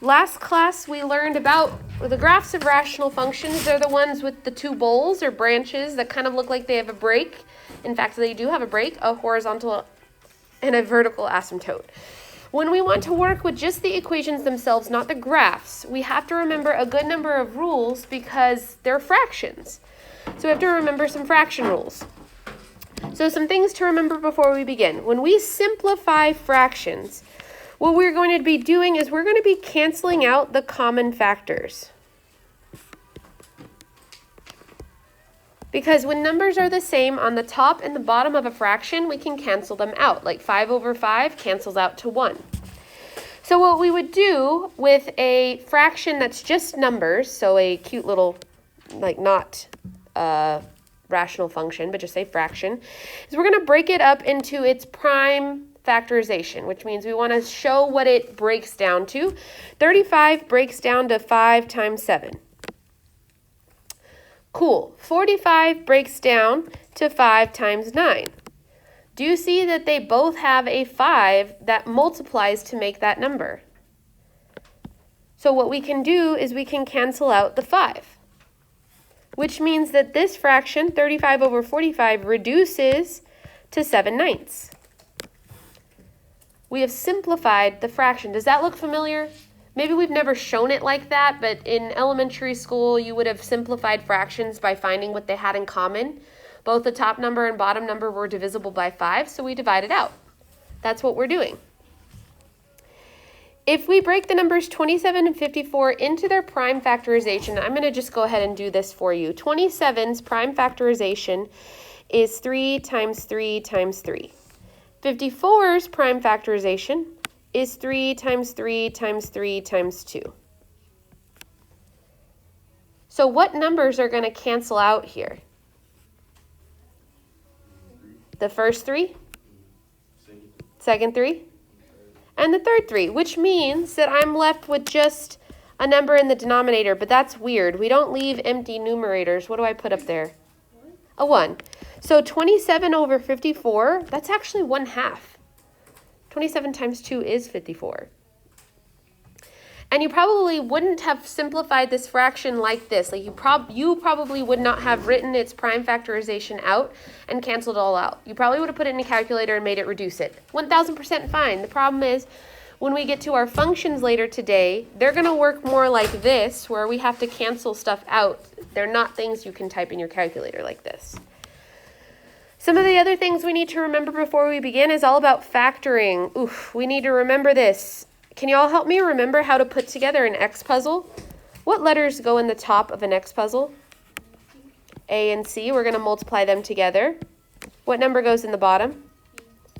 Last class we learned about the graphs of rational functions. They're the ones with the two bowls or branches that kind of look like they have a break. In fact, they do have a break, a horizontal and a vertical asymptote. When we want to work with just the equations themselves, not the graphs, we have to remember a good number of rules because they're fractions. So we have to remember some fraction rules. So some things to remember before we begin. When we simplify fractions, what we're going to be doing is we're going to be canceling out the common factors. Because when numbers are the same on the top and the bottom of a fraction, we can cancel them out. Like 5 over 5 cancels out to 1. So what we would do with a fraction that's just numbers, so a cute little, like not rational function, but just say fraction, is we're going to break it up into its prime factorization, which means we want to show what it breaks down to. 35 breaks down to 5 times 7. Cool. 45 breaks down to 5 times 9. Do you see that they both have a 5 that multiplies to make that number? So what we can do is we can cancel out the 5, which means that this fraction, 35 over 45, reduces to 7/9. We have simplified the fraction. Does that look familiar? Maybe we've never shown it like that, but in elementary school, you would have simplified fractions by finding what they had in common. Both the top number and bottom number were divisible by 5, so we divide it out. That's what we're doing. If we break the numbers 27 and 54 into their prime factorization, I'm going to just go ahead and do this for you. 27's prime factorization is 3 times 3 times 3. 54's prime factorization is 3 times 3 times 3 times 2. So what numbers are going to cancel out here? The first 3, second 3, and the third 3, which means that I'm left with just a number in the denominator, but that's weird. We don't leave empty numerators. What do I put up there? A 1. So 27 over 54, that's actually 1/2. 27 times 2 is 54. And you probably wouldn't have simplified this fraction like this. Like you probably would not have written its prime factorization out and canceled it all out. You probably would have put it in a calculator and made it reduce it. 1000% fine. The problem is when we get to our functions later today, they're going to work more like this, where we have to cancel stuff out. They're not things you can type in your calculator like this. Some of the other things we need to remember before we begin is all about factoring. Oof, we need to remember this. Can you all help me remember how to put together an X puzzle? What letters go in the top of an X puzzle? A and C. We're going to multiply them together. What number goes in the bottom?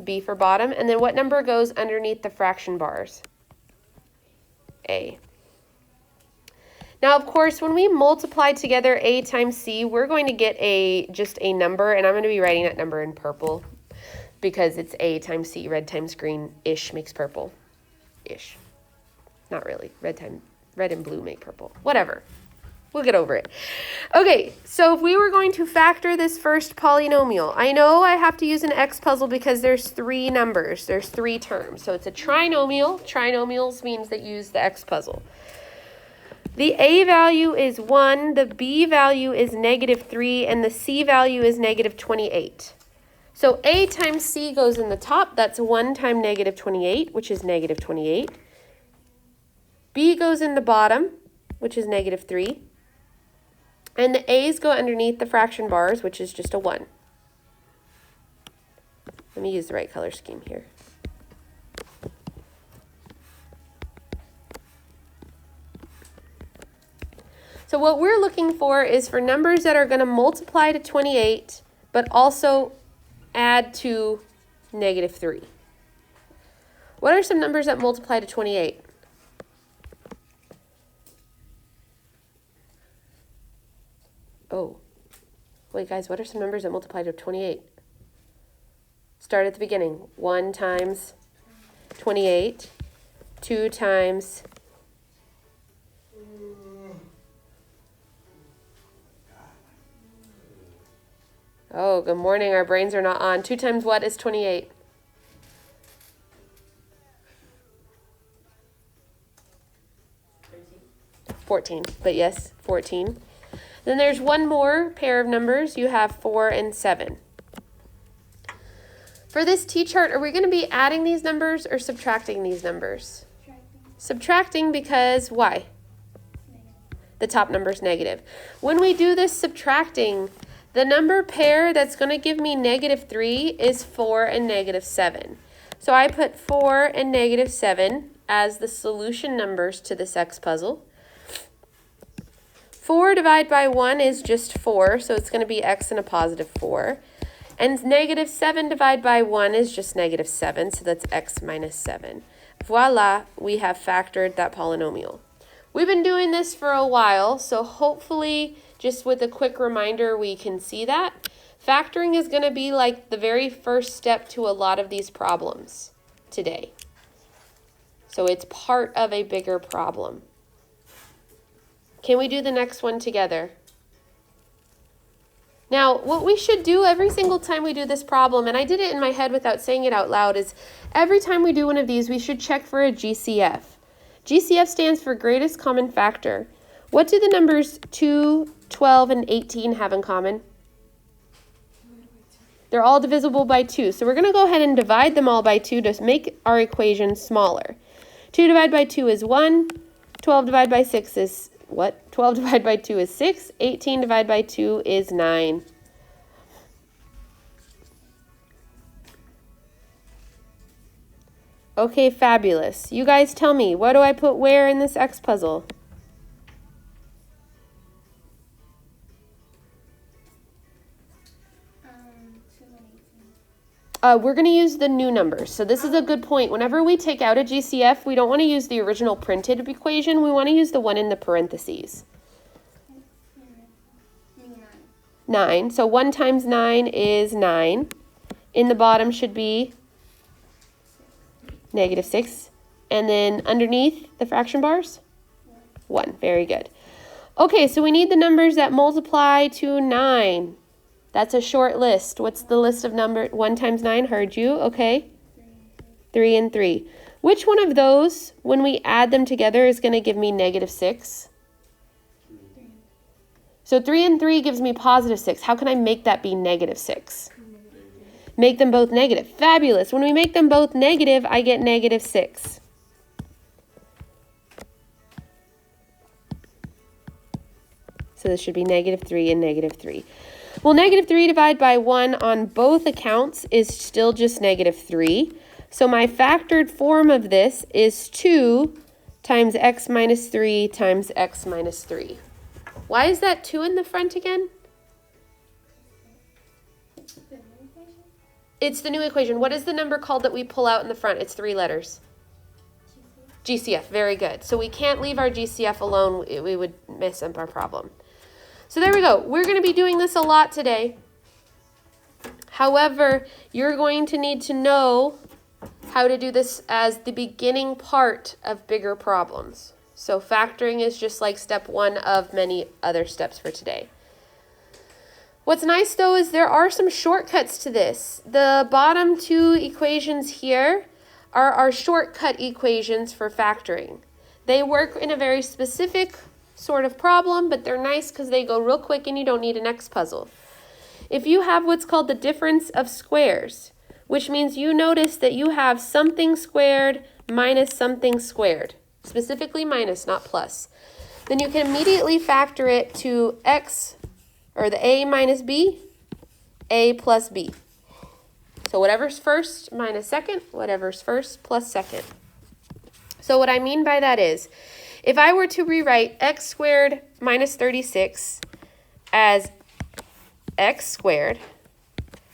B for bottom. And then what number goes underneath the fraction bars? A. Now, of course, when we multiply together A times C, we're going to get just a number, and I'm going to be writing that number in purple because it's A times C, red times green-ish makes purple-ish. Not really. Red and blue make purple. Whatever. We'll get over it. Okay, so if we were going to factor this first polynomial, I know I have to use an X puzzle because there's 3 numbers. There's 3 terms. So it's a trinomial. Trinomials means that you use the X puzzle. The A value is 1, the B value is -3, and the C value is -28. So A times C goes in the top. That's 1 times -28, which is -28. B goes in the bottom, which is -3. And the A's go underneath the fraction bars, which is just a 1. Let me use the right color scheme here. So what we're looking for is for numbers that are going to multiply to 28, but also add to -3. What are some numbers that multiply to 28? Oh, wait guys, what are some numbers that multiply to 28? Start at the beginning. 1 times 28, 2 times Oh, good morning. Our brains are not on. 2 times what is 28? 14, but yes, 14. Then there's one more pair of numbers. You have 4 and 7. For this t-chart, are we going to be adding these numbers or subtracting these numbers? Subtracting because why? The top number is negative. When we do this subtracting, the number pair that's going to give me -3 is 4 and -7. So I put 4 and -7 as the solution numbers to this X puzzle. 4 divided by 1 is just 4, so it's going to be X and a positive 4. And -7 divided by 1 is just -7, so that's X minus 7. Voila, we have factored that polynomial. We've been doing this for a while, so hopefully just with a quick reminder we can see that. Factoring is going to be like the very first step to a lot of these problems today. So it's part of a bigger problem. Can we do the next one together? Now, what we should do every single time we do this problem, and I did it in my head without saying it out loud, is every time we do one of these, we should check for a GCF. GCF stands for greatest common factor. What do the numbers 2, 12, and 18 have in common? They're all divisible by 2. So we're going to go ahead and divide them all by 2 to make our equation smaller. 2 divided by 2 is 1. 12 divided by 6 is what? 12 divided by 2 is 6. 18 divided by 2 is 9. Okay, fabulous. You guys tell me, what do I put where in this X puzzle? We're going to use the new numbers. So this is a good point. Whenever we take out a GCF, we don't want to use the original printed equation. We want to use the one in the parentheses. 9. So 1 times 9 is 9. In the bottom should be -6. And then underneath the fraction bars? 1. Very good. Okay, so we need the numbers that multiply to 9. That's a short list. What's the list of numbers? 1 times 9, heard you. Okay. 3 and 3. Which one of those, when we add them together, is going to give me -6? So 3 and 3 gives me +6. How can I make that be -6? Make them both negative. Fabulous. When we make them both negative, I get -6. So this should be -3 and -3. Well, -3 divided by 1 on both accounts is still just -3. So my factored form of this is 2 times x minus 3 times x minus 3. Why is that 2 in the front again? It's the new equation. What is the number called that we pull out in the front? It's 3 letters. GCF. Very good. So we can't leave our GCF alone. We would mess up our problem. So there we go. We're going to be doing this a lot today. However, you're going to need to know how to do this as the beginning part of bigger problems. So factoring is just like step 1 of many other steps for today. What's nice though is there are some shortcuts to this. The bottom 2 equations here are our shortcut equations for factoring. They work in a very specific sort of problem, but they're nice because they go real quick and you don't need an X puzzle. If you have what's called the difference of squares, which means you notice that you have something squared minus something squared, specifically minus, not plus, then you can immediately factor it to x, or the a minus b, a plus b. So whatever's first minus second, whatever's first plus second. So what I mean by that is, if I were to rewrite x squared minus 36 as x squared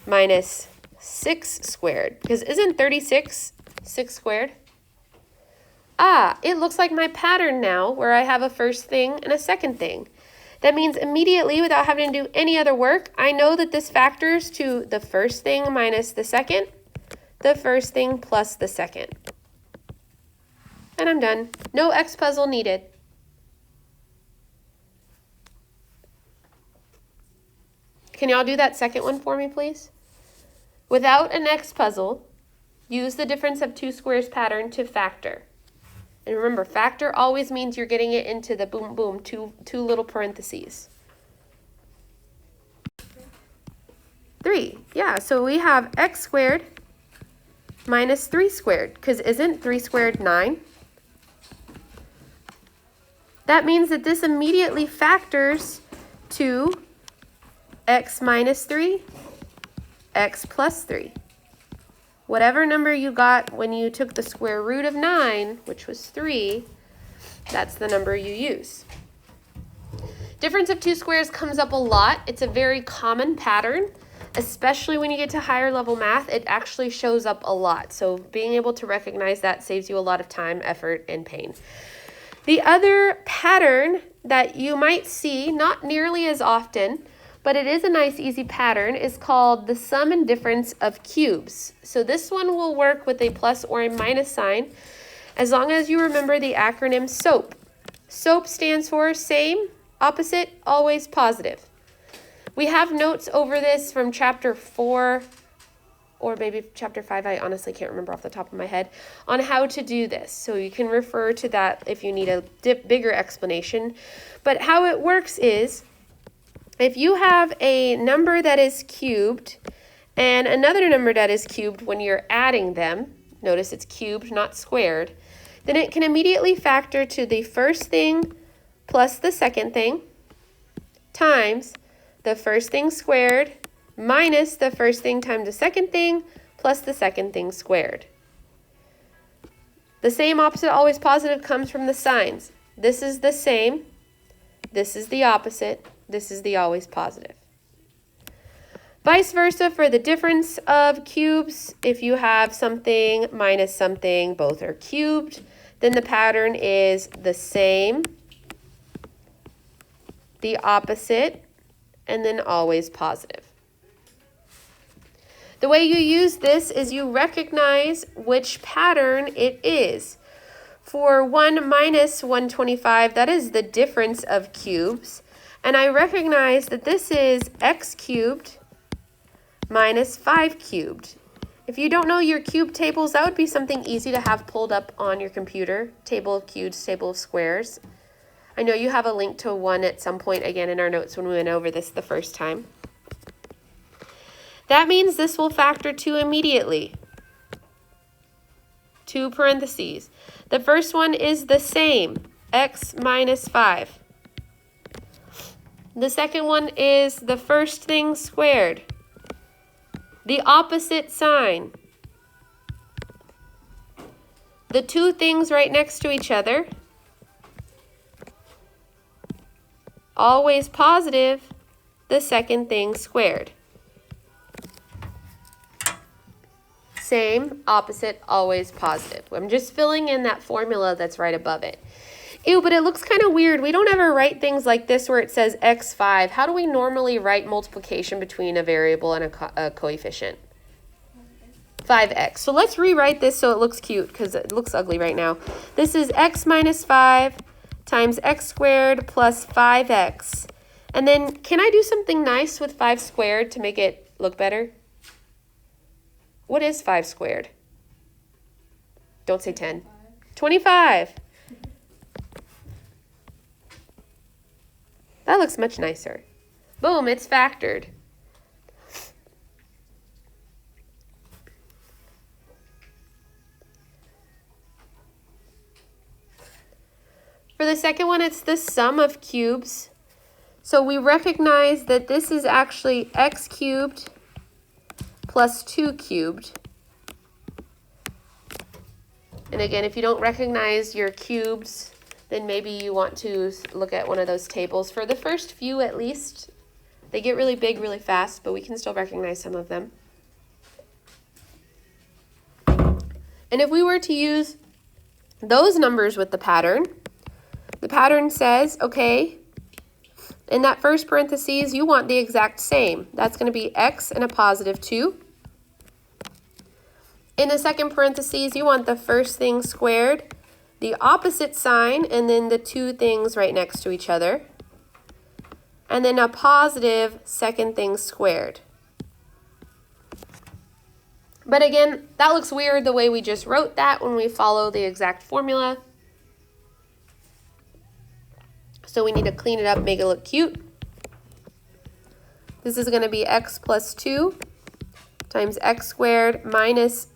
minus 6 squared, because isn't 36 6 squared? Ah, it looks like my pattern now where I have a first thing and a second thing. That means immediately, without having to do any other work, I know that this factors to the first thing minus the second, the first thing plus the second. And I'm done. No X puzzle needed. Can y'all do that second one for me, please? Without an X puzzle, use the difference of 2 squares pattern to factor. And remember, factor always means you're getting it into the boom, boom, two little parentheses. 3, yeah, so we have x squared minus 3 squared, because isn't 3 squared 9? That means that this immediately factors to x minus 3, x plus 3. Whatever number you got when you took the square root of 9, which was 3, that's the number you use. Difference of two squares comes up a lot. It's a very common pattern, especially when you get to higher level math. It actually shows up a lot. So being able to recognize that saves you a lot of time, effort, and pain. The other pattern that you might see, not nearly as often, but it is a nice easy pattern, is called the sum and difference of cubes. So this one will work with a plus or a minus sign as long as you remember the acronym SOAP. SOAP stands for same, opposite, always positive. We have notes over this from chapter 4 or maybe chapter 5, I honestly can't remember off the top of my head, on how to do this. So you can refer to that if you need a bigger explanation. But how it works is, if you have a number that is cubed and another number that is cubed when you're adding them, notice it's cubed, not squared, then it can immediately factor to the first thing plus the second thing times the first thing squared minus the first thing times the second thing plus the second thing squared. The same, opposite, always positive comes from the signs. This is the same, this is the opposite, this is the always positive. Vice versa for the difference of cubes. If you have something minus something, both are cubed, then the pattern is the same, the opposite, and then always positive. The way you use this is you recognize which pattern it is. For 1 minus 125, that is the difference of cubes. And I recognize that this is x cubed minus 5 cubed. If you don't know your cube tables, that would be something easy to have pulled up on your computer. Table of cubes, table of squares. I know you have a link to one at some point again in our notes when we went over this the first time. That means this will factor 2 immediately. 2 parentheses. The first one is the same, x minus 5. The second one is the first thing squared. The opposite sign. The two things right next to each other. Always positive, the second thing squared. Same, opposite, always positive. I'm just filling in that formula that's right above it. Ew, but it looks kind of weird. We don't ever write things like this where it says x5. How do we normally write multiplication between a variable and a coefficient? 5x. So let's rewrite this so it looks cute because it looks ugly right now. This is x minus 5 times x squared plus 5x. And then can I do something nice with 5 squared to make it look better? What is 5 squared? Don't say 10. 25. That looks much nicer. Boom, it's factored. For the second one, it's the sum of cubes. So we recognize that this is actually x cubed plus 2 cubed. And again, if you don't recognize your cubes, then maybe you want to look at one of those tables. For the first few at least, they get really big really fast, but we can still recognize some of them. And if we were to use those numbers with the pattern says, okay, in that first parentheses, you want the exact same. That's going to be x and a positive 2. In the second parentheses, you want the first thing squared, the opposite sign, and then the two things right next to each other. And then a positive second thing squared. But again, that looks weird the way we just wrote that when we follow the exact formula. So we need to clean it up, make it look cute. This is going to be x plus 2 times x squared minus,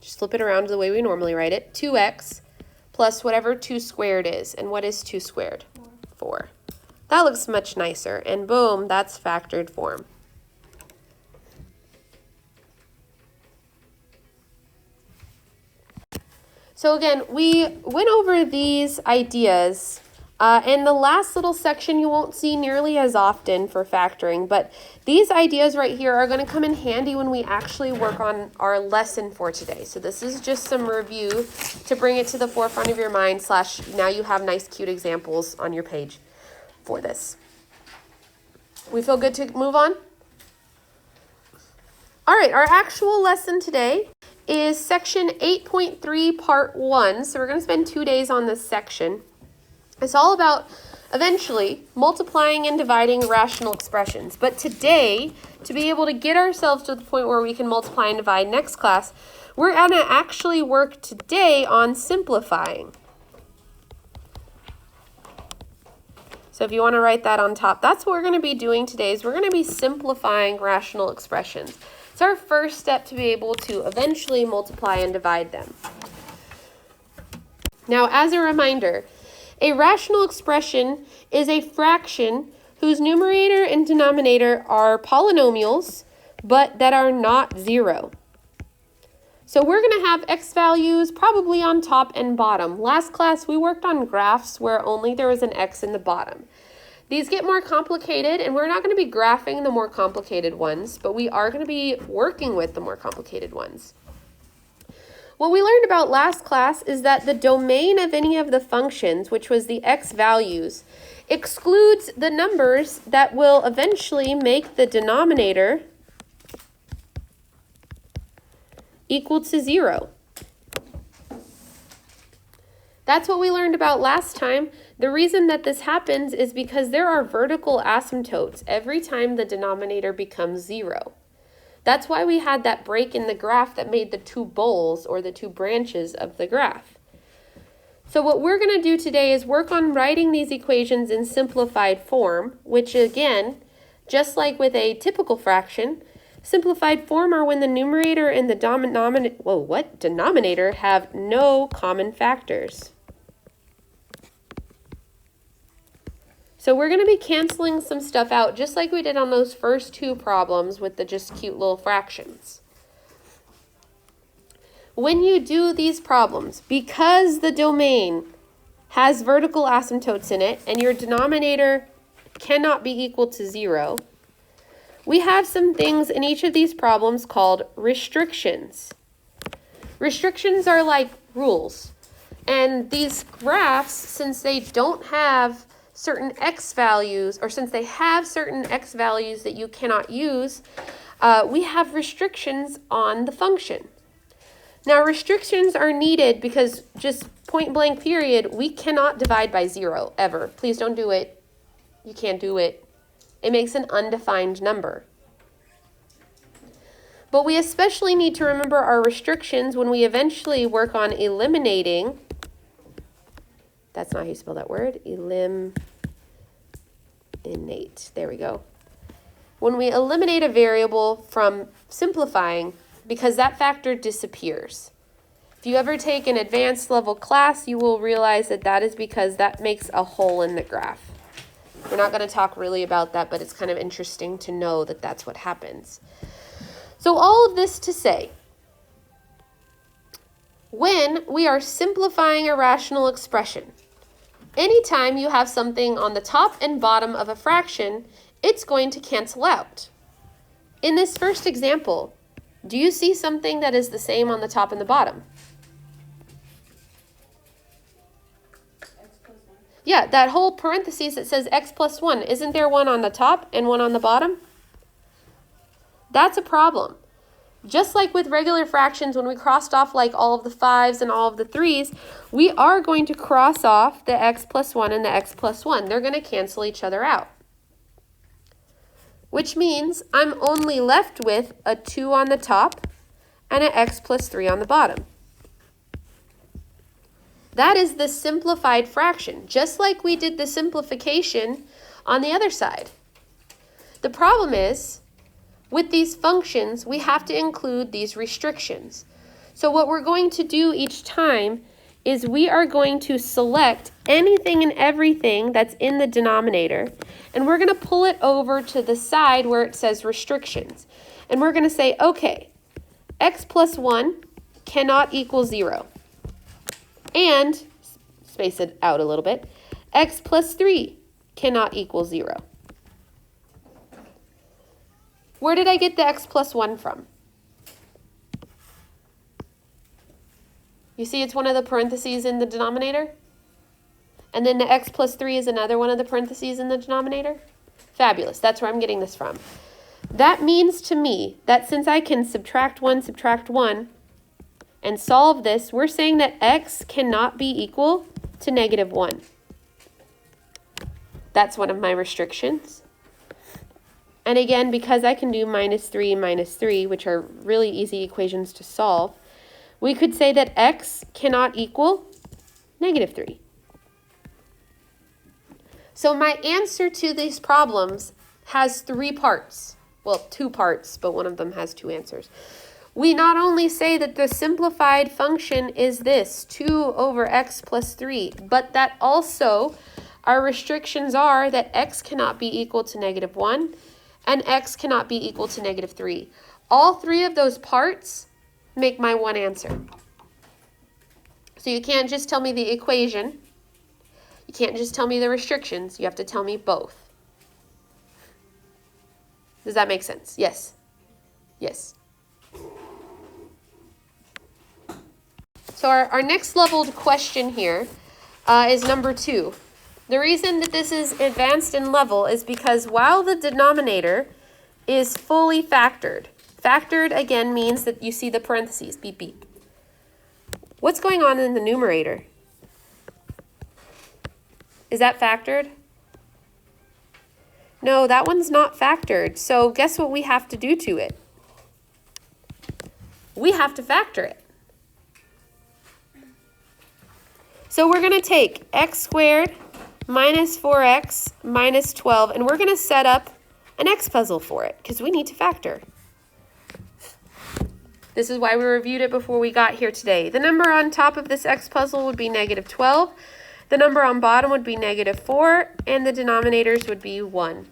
just flip it around to the way we normally write it, 2x plus whatever 2 squared is. And what is 2 squared? 4. That looks much nicer. And boom, that's factored form. So again, we went over these ideas. In the last little section, you won't see nearly as often for factoring, but these ideas right here are going to come in handy when we actually work on our lesson for today. So this is just some review to bring it to the forefront of your mind / now you have nice, cute examples on your page for this. We feel good to move on? All right, our actual lesson today is section 8.3, part 1. So we're going to spend 2 days on this section. It's all about eventually multiplying and dividing rational expressions. But today, to be able to get ourselves to the point where we can multiply and divide next class, we're going to actually work today on simplifying. So if you want to write that on top, that's what we're going to be doing today is we're going to be simplifying rational expressions. It's our first step to be able to eventually multiply and divide them. Now, as a reminder, a rational expression is a fraction whose numerator and denominator are polynomials, but that are not 0. So we're going to have x values probably on top and bottom. Last class, we worked on graphs where only there was an x in the bottom. These get more complicated, and we're not going to be graphing the more complicated ones, but we are going to be working with the more complicated ones. What we learned about last class is that the domain of any of the functions, which was the x values, excludes the numbers that will eventually make the denominator equal to 0. That's what we learned about last time. The reason that this happens is because there are vertical asymptotes every time the denominator becomes 0. That's why we had that break in the graph that made the 2 bowls or the 2 branches of the graph. So what we're going to do today is work on writing these equations in simplified form, which again, just like with a typical fraction, simplified form are when the numerator and the denominator have no common factors. So we're going to be canceling some stuff out just like we did on those first 2 problems with the just cute little fractions. When you do these problems, because the domain has vertical asymptotes in it and your denominator cannot be equal to 0, we have some things in each of these problems called restrictions. Restrictions are like rules. And these graphs, since they don't have certain x values, or since they have certain x values that you cannot use, we have restrictions on the function. Now, restrictions are needed because just point blank period, we cannot divide by 0 ever. Please don't do it. You can't do it. It makes an undefined number. But we especially need to remember our restrictions when we eventually work on eliminating. That's not how you spell that word. Eliminate. There we go. When we eliminate a variable from simplifying, because that factor disappears. If you ever take an advanced level class, you will realize that that is because that makes a hole in the graph. We're not going to talk really about that, but it's kind of interesting to know that that's what happens. So all of this to say, when we are simplifying a rational expression, anytime you have something on the top and bottom of a fraction, it's going to cancel out. In this first example, do you see something that is the same on the top and the bottom? Yeah, that whole parentheses that says x plus 1, isn't there one on the top and one on the bottom? That's a problem. Just like with regular fractions, when we crossed off like all of the 5s and all of the 3s, we are going to cross off the x plus 1 and the x plus 1. They're going to cancel each other out. Which means I'm only left with a 2 on the top and an x plus 3 on the bottom. That is the simplified fraction, just like we did the simplification on the other side. The problem is, with these functions, we have to include these restrictions. So what we're going to do each time is we are going to select anything and everything that's in the denominator, and we're going to pull it over to the side where it says restrictions. And we're going to say, okay, x plus 1 cannot equal 0. And, space it out a little bit, x plus 3 cannot equal 0. Where did I get the x plus 1 from? You see it's one of the parentheses in the denominator? And then the x plus 3 is another one of the parentheses in the denominator? Fabulous. That's where I'm getting this from. That means to me that since I can subtract 1, and solve this, we're saying that x cannot be equal to negative 1. That's one of my restrictions. And again, because I can do minus 3, which are really easy equations to solve, we could say that x cannot equal negative 3. So my answer to these problems has 3 parts. Well, 2 parts, but one of them has 2 answers. We not only say that the simplified function is this, 2 over x plus 3, but that also our restrictions are that x cannot be equal to negative 1 and x cannot be equal to negative 3. All 3 of those parts make my one answer. So you can't just tell me the equation. You can't just tell me the restrictions. You have to tell me both. Does that make sense? Yes. Yes. So our next leveled question here is number 2. The reason that this is advanced in level is because while the denominator is fully factored, factored again means that you see the parentheses, beep, beep. What's going on in the numerator? Is that factored? No, that one's not factored. So guess what we have to do to it? We have to factor it. So we're going to take x squared minus 4x minus 12, and we're going to set up an x puzzle for it because we need to factor. This is why we reviewed it before we got here today. The number on top of this x puzzle would be negative 12. The number on bottom would be negative 4, and the denominators would be 1.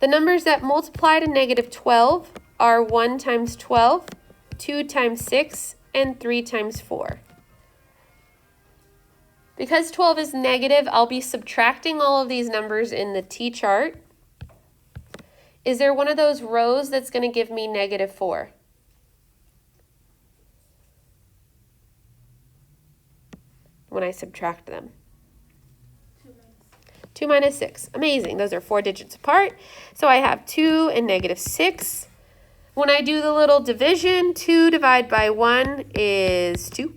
The numbers that multiply to negative 12 are 1 times 12, 2 times 6, and 3 times 4. Because 12 is negative, I'll be subtracting all of these numbers in the T-chart. Is there one of those rows that's going to give me negative 4? When I subtract them. 2 minus 6. Amazing. Those are 4 digits apart. So I have 2 and negative 6. When I do the little division, 2 divided by 1 is 2.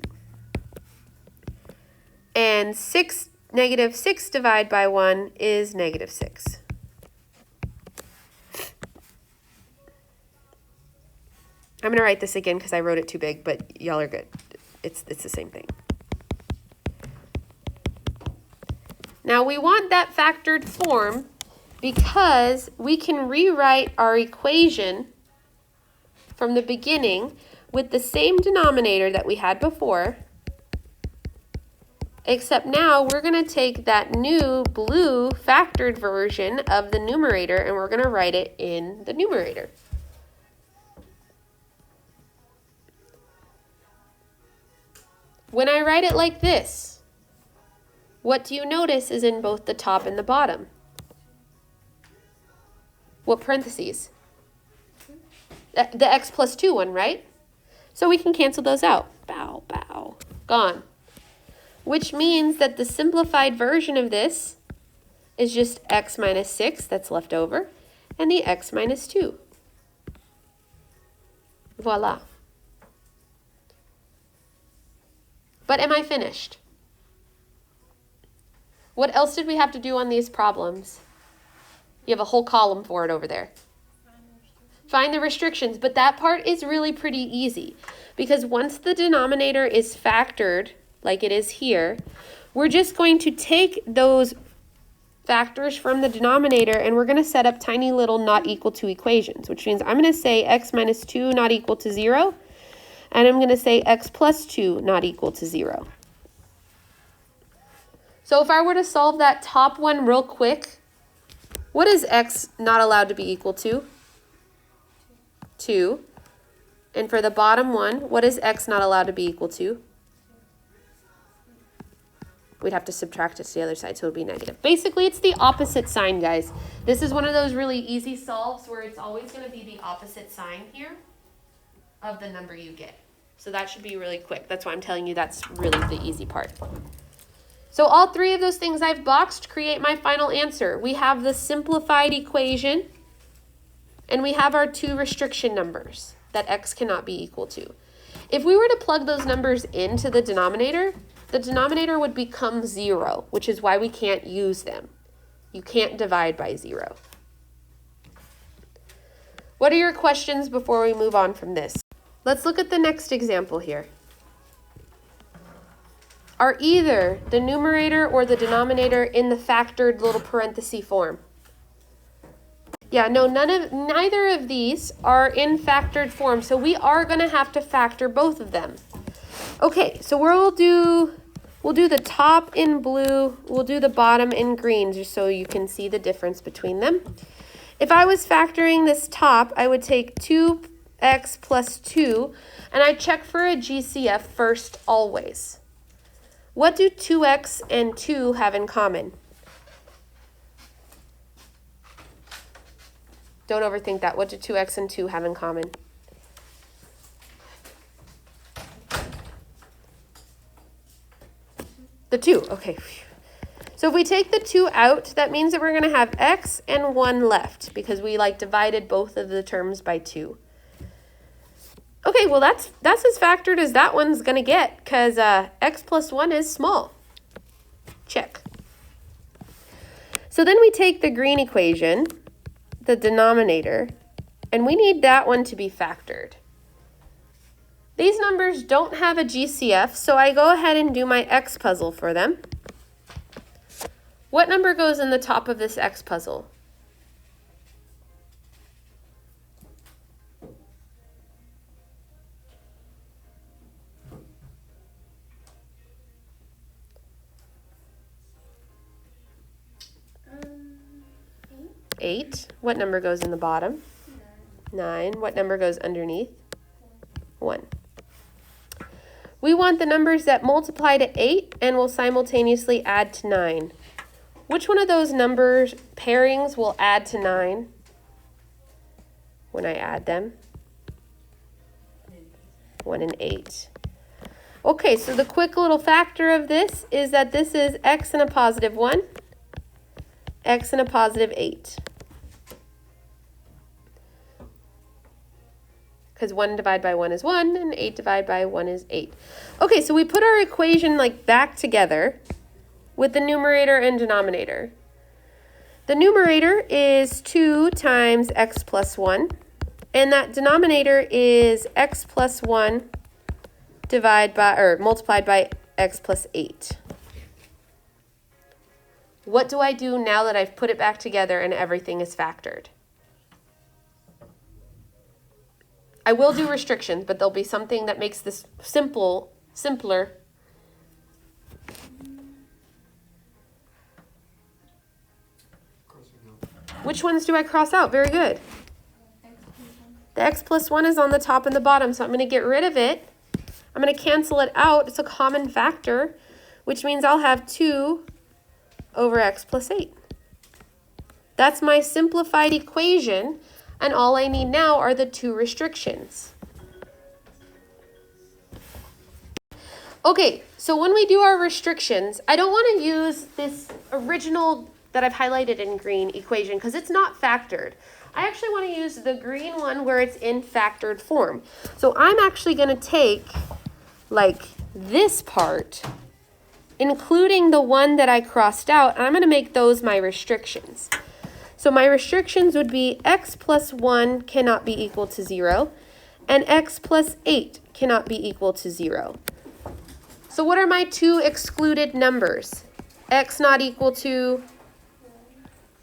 And negative 6 divided by 1 is negative 6. I'm going to write this again because I wrote it too big, but y'all are good. It's the same thing. Now we want that factored form because we can rewrite our equation from the beginning with the same denominator that we had before, except now we're going to take that new blue factored version of the numerator and we're going to write it in the numerator. When I write it like this, what do you notice is in both the top and the bottom? What parentheses? The x plus 2 one, right? So we can cancel those out. Bow, bow, gone. Which means that the simplified version of this is just x minus 6 that's left over, and the x minus 2. Voila. But am I finished? What else did we have to do on these problems? You have a whole column for it over there. Find the restrictions, but that part is really pretty easy because once the denominator is factored, like it is here, we're just going to take those factors from the denominator and we're going to set up tiny little not equal to equations, which means I'm going to say x minus 2 not equal to 0, and I'm going to say x plus 2 not equal to 0. So if I were to solve that top one real quick, what is x not allowed to be equal to? 2. And for the bottom one, what is x not allowed to be equal to? We'd have to subtract it to the other side, so it would be negative. Basically, it's the opposite sign, guys. This is one of those really easy solves where it's always going to be the opposite sign here of the number you get. So that should be really quick. That's why I'm telling you that's really the easy part. So all three of those things I've boxed create my final answer. We have the simplified equation, and we have our two restriction numbers that x cannot be equal to. If we were to plug those numbers into the denominator would become 0, which is why we can't use them. You can't divide by 0. What are your questions before we move on from this? Let's look at the next example here. Are either the numerator or the denominator in the factored little parenthesis form? Yeah, no, neither of these are in factored form, so we are going to have to factor both of them. Okay, so we'll do the top in blue, we'll do the bottom in green, just so you can see the difference between them. If I was factoring this top, I would take 2x plus 2, and I'd check for a GCF first always. What do 2x and 2 have in common? Don't overthink that. What do 2x and 2 have in common? The 2, okay. So if we take the 2 out, that means that we're going to have x and 1 left because we divided both of the terms by 2. Okay, well that's as factored as that one's going to get because x plus 1 is small. Check. So then we take the green equation, the denominator, and we need that one to be factored. These numbers don't have a GCF, so I go ahead and do my x puzzle for them. What number goes in the top of this x puzzle? Eight. What number goes in the bottom? 9. What number goes underneath? 1. We want the numbers that multiply to 8 and will simultaneously add to 9. Which one of those numbers pairings will add to 9 when I add them? 1 and 8. Okay, so the quick little factor of this is that this is x and a positive 1, x and a positive 8. Because 1 divided by 1 is 1, and 8 divided by 1 is 8. Okay, so we put our equation back together with the numerator and denominator. The numerator is 2 times x plus 1, and that denominator is x plus 1 multiplied by x plus 8. What do I do now that I've put it back together and everything is factored? I will do restrictions, but there'll be something that makes this simpler. Which ones do I cross out? Very good. The x plus 1 is on the top and the bottom, so I'm going to get rid of it. I'm going to cancel it out. It's a common factor, which means I'll have 2 over x plus 8. That's my simplified equation. And all I need now are the two restrictions. Okay, so when we do our restrictions, I don't want to use this original that I've highlighted in green equation because it's not factored. I actually want to use the green one where it's in factored form. So I'm actually going to take this part, including the one that I crossed out, and I'm going to make those my restrictions. So my restrictions would be x plus 1 cannot be equal to 0, and x plus 8 cannot be equal to 0. So what are my two excluded numbers? X not equal to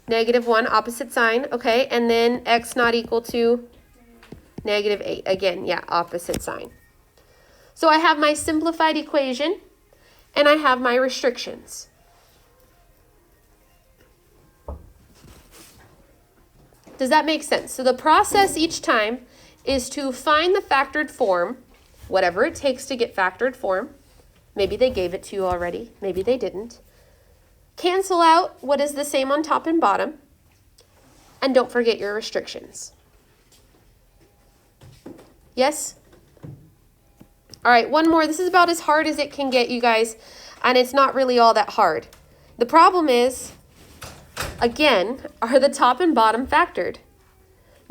-1, opposite sign, okay, and then x not equal to -8. Again, yeah, opposite sign. So I have my simplified equation, and I have my restrictions. Does that make sense? So the process each time is to find the factored form, whatever it takes to get factored form. Maybe they gave it to you already, maybe they didn't. Cancel out what is the same on top and bottom, and don't forget your restrictions. Yes? All right, one more. This is about as hard as it can get, you guys, and it's not really all that hard. The problem is, again, are the top and bottom factored?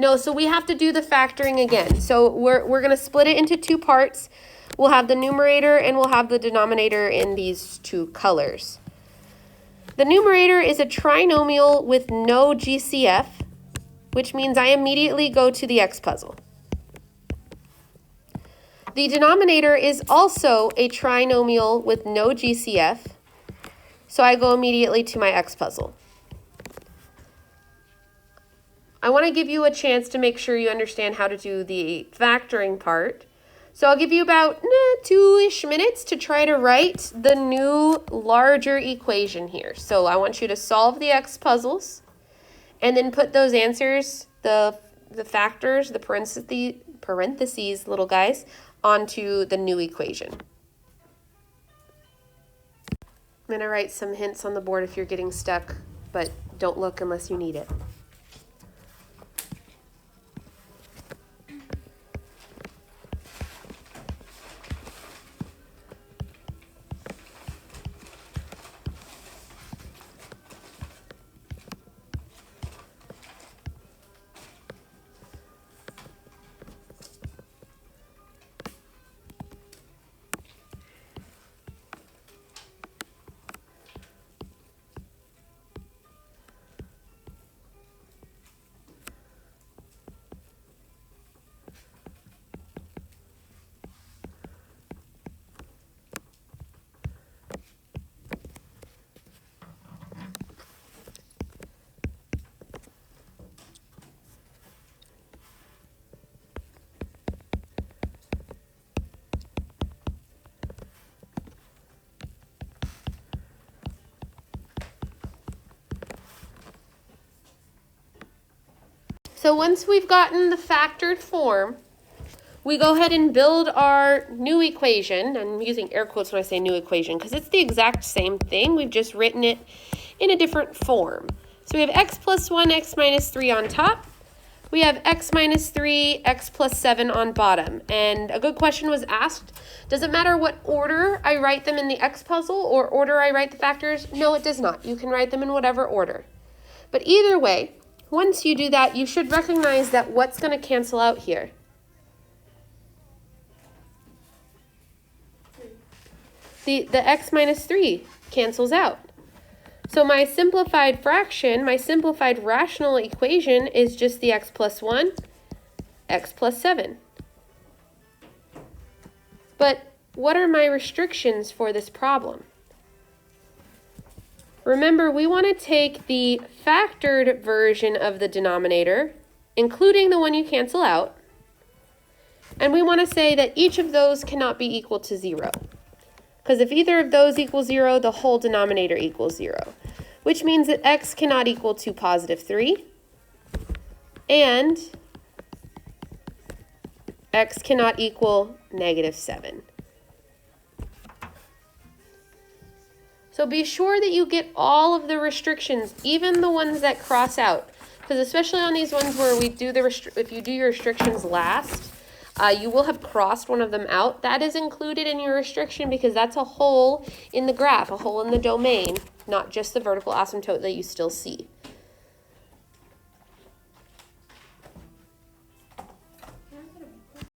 No, so we have to do the factoring again. So we're going to split it into two parts. We'll have the numerator and we'll have the denominator in these two colors. The numerator is a trinomial with no GCF, which means I immediately go to the X puzzle. The denominator is also a trinomial with no GCF, so I go immediately to my X puzzle. I want to give you a chance to make sure you understand how to do the factoring part. So I'll give you about 2-ish minutes to try to write the new larger equation here. So I want you to solve the X puzzles and then put those answers, the factors, the parentheses little guys, onto the new equation. I'm going to write some hints on the board if you're getting stuck, but don't look unless you need it. So once we've gotten the factored form, we go ahead and build our new equation. I'm using air quotes when I say new equation because it's the exact same thing. We've just written it in a different form. So we have x plus 1, x minus 3 on top. We have x minus 3, x plus 7 on bottom. And a good question was asked, does it matter what order I write them in the X puzzle or order I write the factors? No, it does not. You can write them in whatever order. But either way, once you do that, you should recognize that what's going to cancel out here? The x minus 3 cancels out. So my simplified fraction, my simplified rational equation is just the x plus 1, x plus 7. But what are my restrictions for this problem? Remember, we want to take the factored version of the denominator, including the one you cancel out, and we want to say that each of those cannot be equal to 0. Because if either of those equals 0, the whole denominator equals 0, which means that x cannot equal to positive 3, and x cannot equal negative 7. So be sure that you get all of the restrictions, even the ones that cross out, because especially on these ones where we do if you do your restrictions last, you will have crossed one of them out. That is included in your restriction because that's a hole in the graph, a hole in the domain, not just the vertical asymptote that you still see.